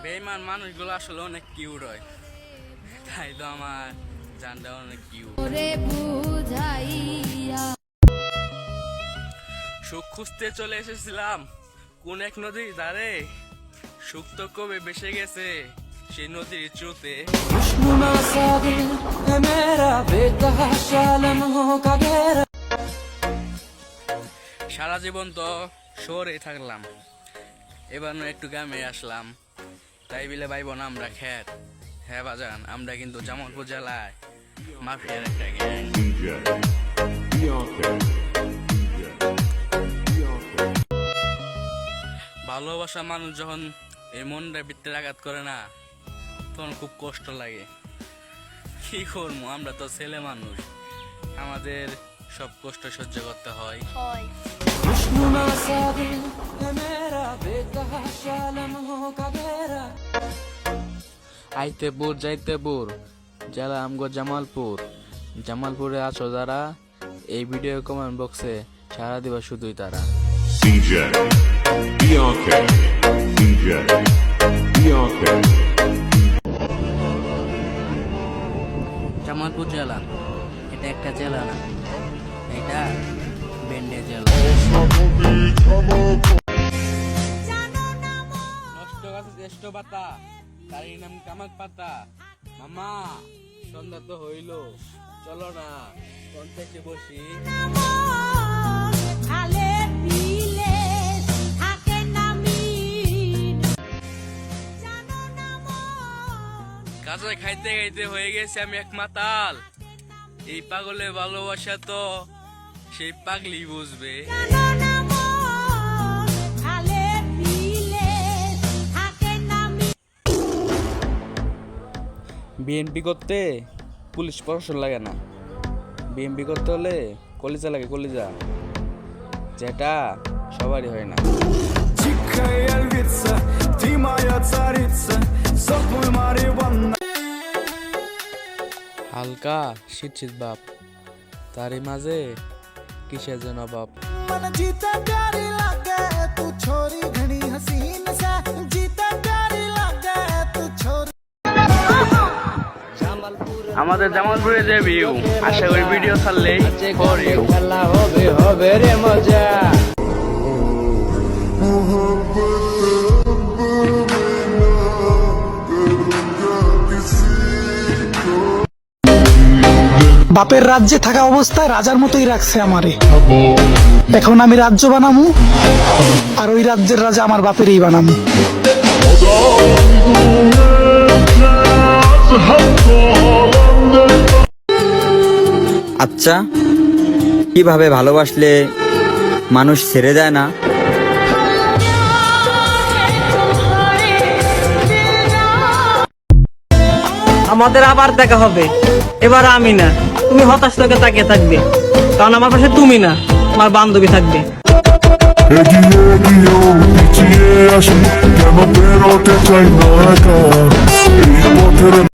বেঈমান মানুষগুলো আসলে অনেক কিউট হয়, তাই তো আমার জানটা অনেক কিউট। সুখ খুঁজতে চলে এসেছিলাম কোন এক নদীর ধারে, সুখ তো কবে বেসে গেছে সেই নদীর চুতে। সারা জীবন তো শহরে থাকলাম, এবার একটু গ্রামে আসলাম, তাই বিলে ভাই বোন আমরা খ্যাত। হ্যাঁ বাজান, আমরা কিন্তু জামালপুর জেলায় মাফিয়ার একটা গ্যাং। ভালোবাসা মানুষ যখন এই মনটা ভিতরে আঘাত করে না, তখন খুব কষ্ট লাগে। কি করবো, আমরা তো ছেলে মানুষ, আমাদের সব কষ্ট সহ্য করতে হয়। আইতে বুর যাইতে বুর, জেলা আমগো জামালপুর। জামালপুরে আছো যারা, এই ভিডিও কমেন্ট বক্সে সারা দিবা শুধুই তারা। DJ BRK DJ BRK Jamalpur জেলা এটা একটা জেলা না, এটা বেন্ডে জেলা। নষ্ট গাছে জ্যেষ্ঠ পাতা, তারই নাম কামাক পাতা। মামা সন্ধ্যা তো হইল, চলো না কন্টেস্টে বসি। কাঁচা খাইতে খাইতে হয়ে গেছে আমি এক মাতাল। এই পাগলের ভালোবাসা তো সেই পাগলি বুঝবে। বিএনপি করতে পুলিশ প্রশাসন লাগে না, বিএনপি করতে হলে কলিজা লাগে, কলিজা, যেটা সবারই হয় না। হালকা শীত শীত বাপ, তারই মাঝে কিসের যেন বাপ। আমাদের জামালপুরে যে ভিউ, আশা করি ভিডিও ছাড়লেই খেলা হবে হবে রে মজা। বাপের রাজ্যে থাকা অবস্থায় রাজার মতোই রাখছে আমারে, এখন আমি রাজ্য বানামু, আর ওই রাজ্যের রাজা আমার বাপেরই বানামু। আচ্ছা, কিভাবে ভালোবাসলে মানুষ ছেড়ে যায় না? আমাদের আবার দেখা হবে, এবার আমি না, তুমি হতাশ থেকে তাকিয়ে থাকবে, কারণ আমার পাশে তুমি না, আমার বান্ধবী থাকবে। এগিয়ে গিয়েও পিছিয়ে আসি, কেন বেরোতে চাই না একা এই পথের